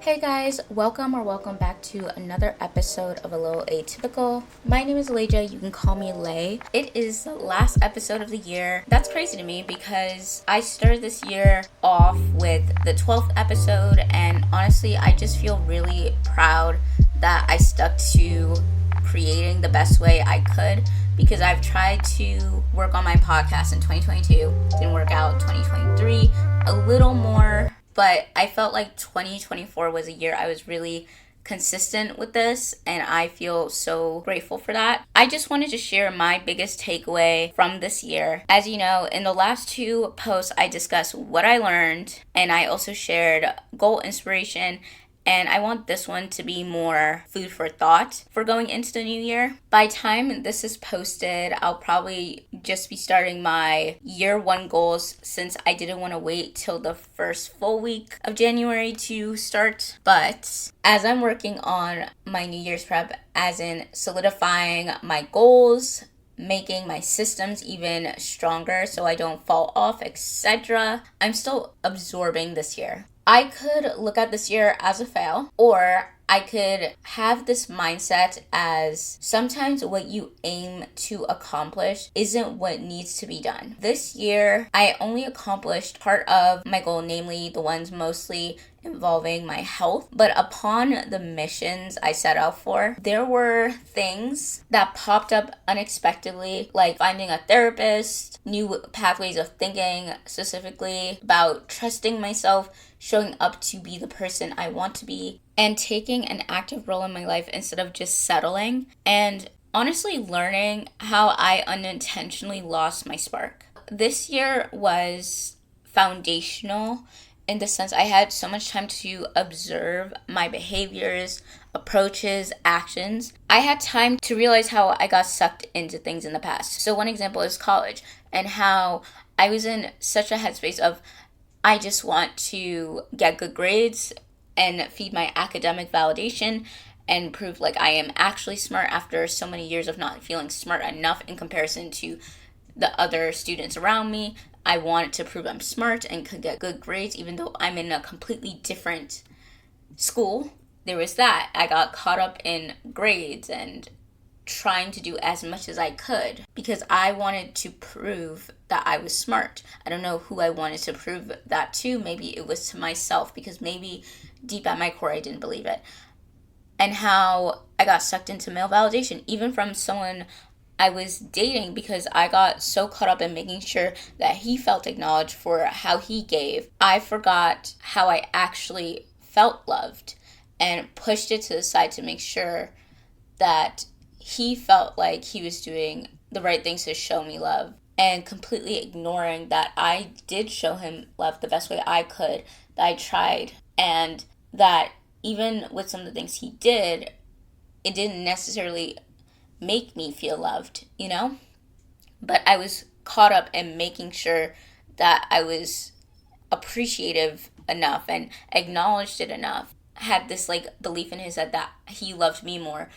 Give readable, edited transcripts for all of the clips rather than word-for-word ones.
Hey guys, welcome back to another episode of A Little Atypical. My name is Leja, you can call me Lay. It is the last episode of the year. That's crazy to me because I started this year off with the 12th episode, and honestly, I just feel really proud that I stuck to creating the best way I could, because I've tried to work on my podcast in 2022, didn't work out. 2023 a little more, but I felt like 2024 was a year I was really consistent with this, and I feel so grateful for that. I just wanted to share my biggest takeaway from this year. As you know, in the last two posts I discussed what I learned, and I also shared goal inspiration, and I want this one to be more food for thought for going into the new year. By the time this is posted, I'll probably just be starting my year one goals, since I didn't want to wait till the first full week of January to start. But as I'm working on my New Year's prep, as in solidifying my goals, making my systems even stronger so I don't fall off, etc., I'm still absorbing this year. I could look at this year as a fail, or I could have this mindset as sometimes what you aim to accomplish isn't what needs to be done. This year, I only accomplished part of my goal, namely the ones mostly involving my health. But upon the missions I set out for, there were things that popped up unexpectedly, like finding a therapist, new pathways of thinking, specifically about trusting myself, showing up to be the person I want to be, and taking an active role in my life instead of just settling, and honestly learning how I unintentionally lost my spark. This year was foundational in the sense I had so much time to observe my behaviors, approaches, actions. I had time to realize how I got sucked into things in the past. So one example is college, and how I was in such a headspace of I just want to get good grades and feed my academic validation and prove like I am actually smart after so many years of not feeling smart enough in comparison to the other students around me. I wanted to prove I'm smart and could get good grades even though I'm in a completely different school. There was that. I got caught up in grades and trying to do as much as I could because I wanted to prove that I was smart. I don't know who I wanted to prove that to. Maybe it was to myself, because maybe deep at my core I didn't believe it. And how I got sucked into male validation, even from someone I was dating, because I got so caught up in making sure that he felt acknowledged for how he gave. I forgot how I actually felt loved and pushed it to the side to make sure that he felt like he was doing the right things to show me love, and completely ignoring that I did show him love the best way I could, that I tried, and that even with some of the things he did, it didn't necessarily make me feel loved, you know? But I was caught up in making sure that I was appreciative enough and acknowledged it enough, had this like belief in his head that he loved me more,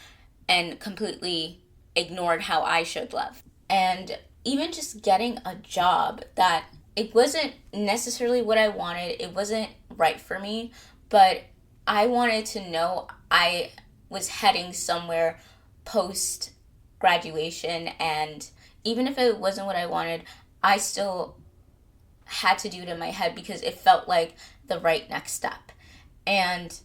and completely ignored how I showed love. And even just getting a job that it wasn't necessarily what I wanted, it wasn't right for me, but I wanted to know I was heading somewhere post graduation, and even if it wasn't what I wanted, I still had to do it in my head because it felt like the right next step. And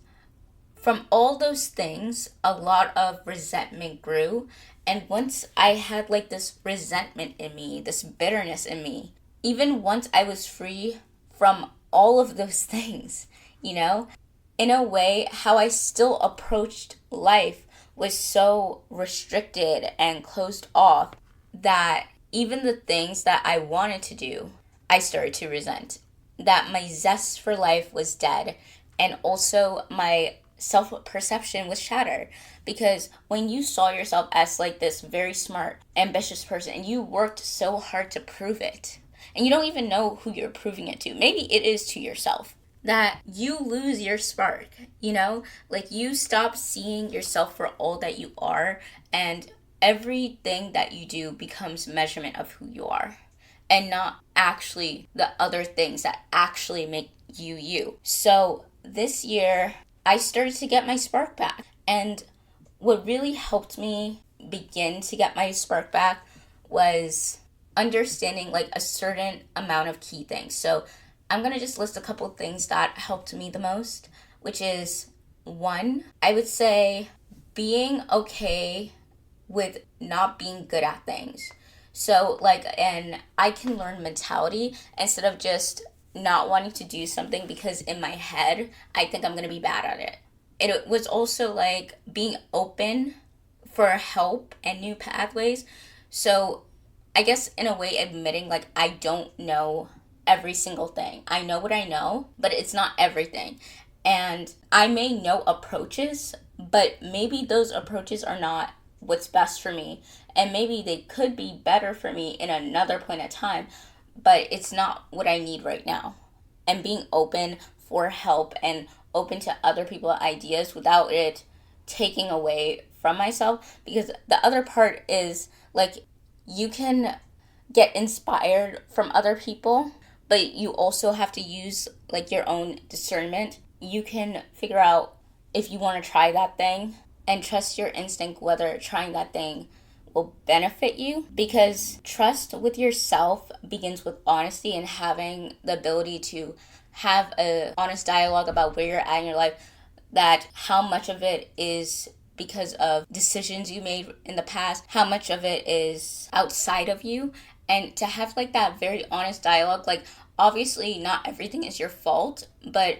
from all those things, a lot of resentment grew. And once I had like this resentment in me, this bitterness in me, even once I was free from all of those things, you know, in a way, how I still approached life was so restricted and closed off that even the things that I wanted to do, I started to resent. That my zest for life was dead, and also my self-perception was shattered, because when you saw yourself as like this very smart, ambitious person, and you worked so hard to prove it, and you don't even know who you're proving it to, maybe it is to yourself, that you lose your spark, you know? Like you stop seeing yourself for all that you are, and everything that you do becomes measurement of who you are, and not actually the other things that actually make you you. So this year, I started to get my spark back. And what really helped me begin to get my spark back was understanding like a certain amount of key things. So I'm going to just list a couple of things that helped me the most, which is one, I would say being okay with not being good at things. So like an I can learn mentality instead of just not wanting to do something because in my head I think I'm going to be bad at it. It was also like being open for help and new pathways. So I guess in a way admitting like I don't know every single thing. I know what I know, but it's not everything. And I may know approaches, but maybe those approaches are not what's best for me. And maybe they could be better for me in another point of time, but it's not what I need right now. And being open for help and open to other people's ideas without it taking away from myself. Because the other part is like you can get inspired from other people, but you also have to use like your own discernment. You can figure out if you want to try that thing and trust your instinct whether trying that thing will benefit you, because trust with yourself begins with honesty and having the ability to have a honest dialogue about where you're at in your life, that how much of it is because of decisions you made in the past, how much of it is outside of you, and to have like that very honest dialogue. Like obviously not everything is your fault, but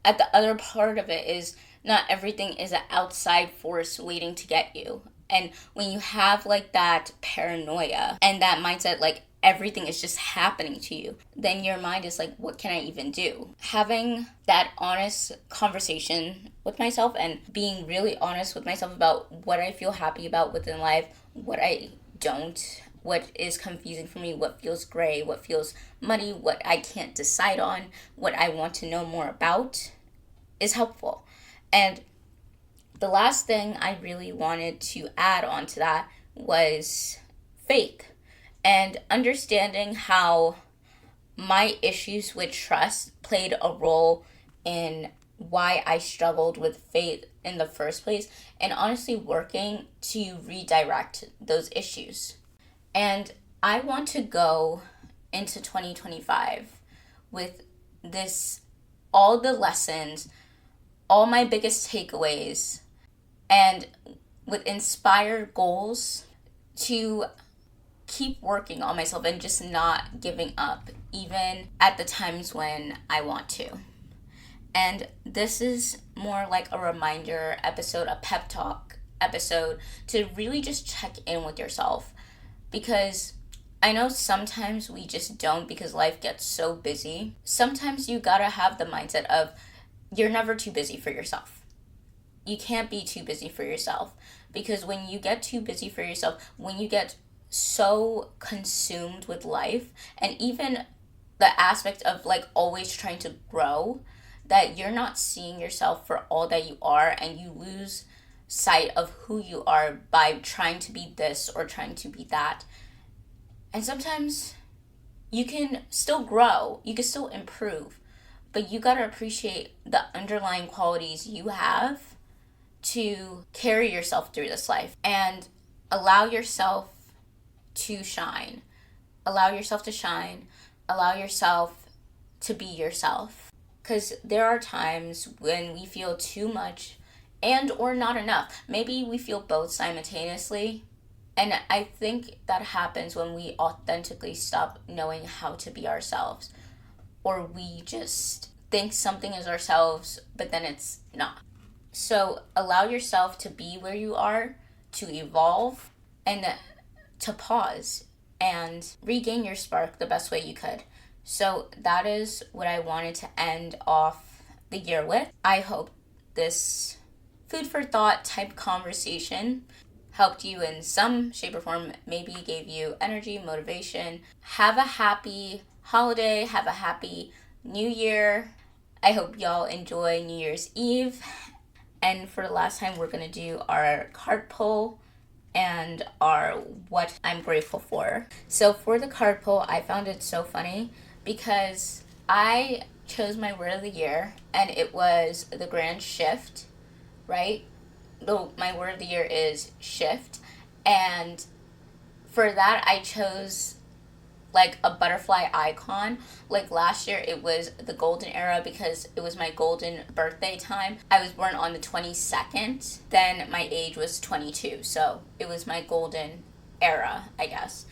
at the other part of it is not everything is an outside force waiting to get you. And when you have like that paranoia and that mindset, like everything is just happening to you, then your mind is like, what can I even do? Having that honest conversation with myself and being really honest with myself about what I feel happy about within life, what I don't, what is confusing for me, what feels gray, what feels muddy, what I can't decide on, what I want to know more about is helpful. And the last thing I really wanted to add on to that was faith and understanding how my issues with trust played a role in why I struggled with faith in the first place, and honestly working to redirect those issues. And I want to go into 2025 with this, all the lessons, all my biggest takeaways, and with inspired goals to keep working on myself and just not giving up, even at the times when I want to. And this is more like a reminder episode, a pep talk episode, to really just check in with yourself. Because I know sometimes we just don't, because life gets so busy. Sometimes you gotta have the mindset of you're never too busy for yourself. You can't be too busy for yourself, because when you get too busy for yourself, when you get so consumed with life and even the aspect of like always trying to grow, that you're not seeing yourself for all that you are, and you lose sight of who you are by trying to be this or trying to be that. And sometimes you can still grow, you can still improve, but you gotta appreciate the underlying qualities you have to carry yourself through this life and allow yourself to shine. Allow yourself to shine. Allow yourself to be yourself. Because there are times when we feel too much and or not enough. Maybe we feel both simultaneously. And I think that happens when we authentically stop knowing how to be ourselves. Or we just think something is ourselves, but then it's not. So allow yourself to be where you are, to evolve, and to pause and regain your spark the best way you could. So that is what I wanted to end off the year with. I hope this food for thought type conversation helped you in some shape or form, maybe gave you energy, motivation. Have a happy holiday, have a happy new year. I hope y'all enjoy New Year's Eve. And for the last time, we're going to do our card pull and our what I'm grateful for. So for the card pull, I found it so funny because I chose my word of the year, and it was the grand shift, right? My word of the year is shift. And for that, I chose like a butterfly icon. Like last year, it was the golden era because it was my golden birthday time. I was born on the 22nd. Then my age was 22. So it was my golden era, I guess.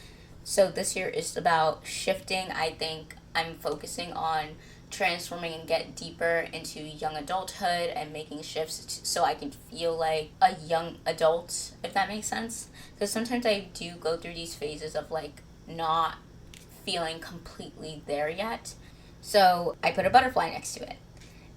So this year is about shifting. I think I'm focusing on transforming and get deeper into young adulthood and making shifts so I can feel like a young adult, if that makes sense. Because sometimes I do go through these phases of like not feeling completely there yet. So I put a butterfly next to it.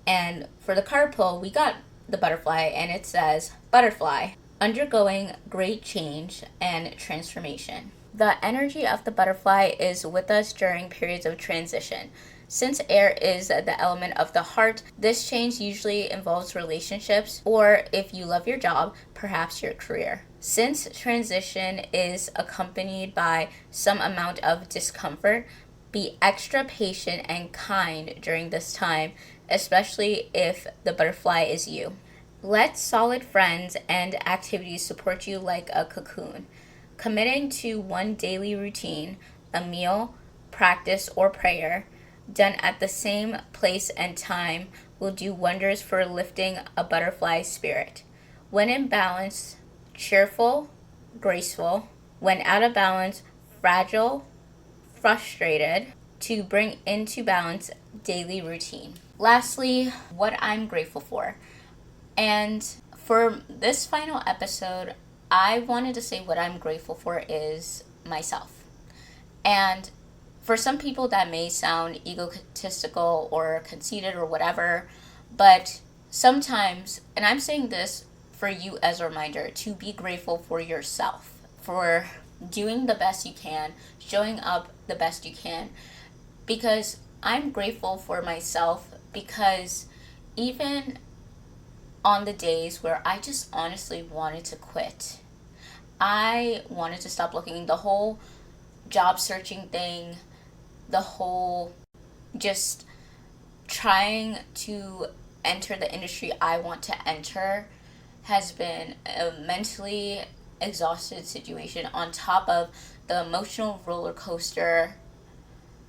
And for the card pull, we got the butterfly, and it says, Butterfly, undergoing great change and transformation. The energy of the butterfly is with us during periods of transition. Since air is the element of the heart, this change usually involves relationships, or if you love your job, perhaps your career. Since transition is accompanied by some amount of discomfort, be extra patient and kind during this time, especially if the butterfly is you. Let solid friends and activities support you like a cocoon. Committing to one daily routine, a meal, practice, or prayer, done at the same place and time, will do wonders for lifting a butterfly spirit. When in balance, cheerful, graceful. When out of balance, fragile, frustrated. To bring into balance daily routine. Lastly, what I'm grateful for. And for this final episode, I wanted to say what I'm grateful for is myself. And for some people that may sound egotistical or conceited or whatever, but sometimes, and I'm saying this for you as a reminder, to be grateful for yourself, for doing the best you can, showing up the best you can, because I'm grateful for myself because even on the days where I just honestly wanted to quit, I wanted to stop looking, the whole job searching thing, the whole just trying to enter the industry I want to enter has been a mentally exhausted situation on top of the emotional roller coaster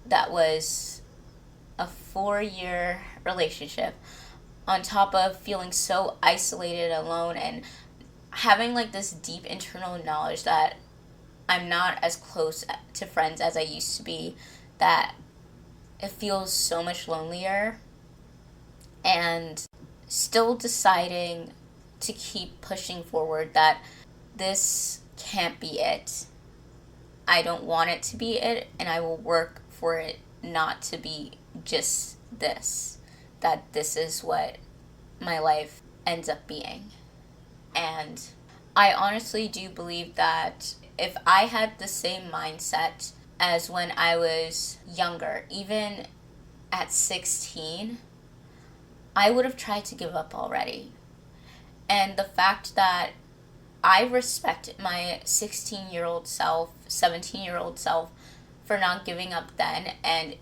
that was a 4-year relationship, on top of feeling so isolated, alone, and having like this deep internal knowledge that I'm not as close to friends as I used to be, that it feels so much lonelier, and still deciding to keep pushing forward that this can't be it. I don't want it to be it, and I will work for it not to be just this, that this is what my life ends up being. And I honestly do believe that if I had the same mindset as when I was younger, even at 16, I would have tried to give up already. And the fact that I respect my 16-year-old self, 17-year-old self for not giving up then and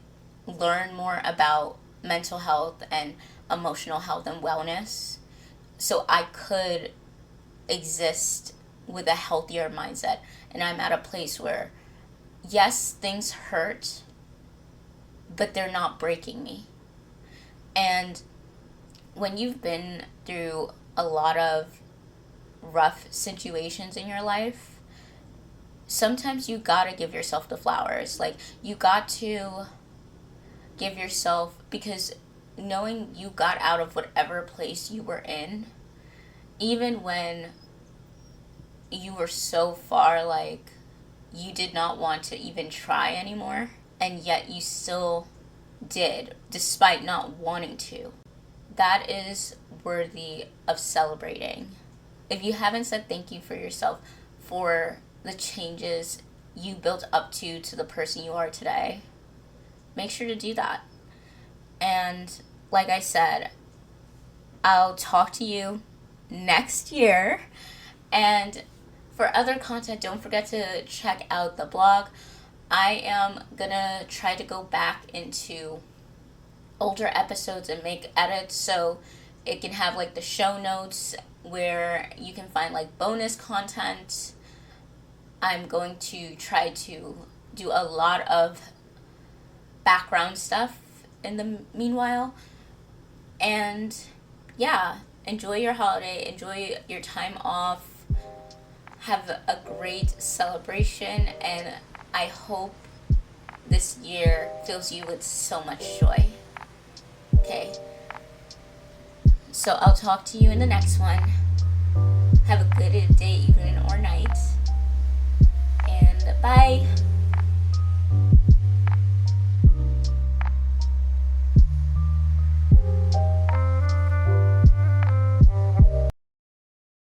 learn more about mental health and emotional health and wellness so I could exist with a healthier mindset. And I'm at a place where, yes, things hurt, but they're not breaking me. And when you've been through a lot of rough situations in your life, sometimes you gotta give yourself the flowers. Like, you got to give yourself, because knowing you got out of whatever place you were in, even when you were so far, like, you did not want to even try anymore, and yet you still did, despite not wanting to. That is worthy of celebrating. If you haven't said thank you for yourself for the changes you built up to the person you are today, make sure to do that. And like I said, I'll talk to you next year. And for other content, don't forget to check out the blog. I am gonna try to go back into older episodes and make edits so it can have like the show notes where you can find like bonus content. I'm going to try to do a lot of background stuff in the meanwhile. And yeah, enjoy your holiday, enjoy your time off, have a great celebration, and I hope this year fills you with so much joy. Okay, so I'll talk to you in the next one. Have a good day, evening, or night.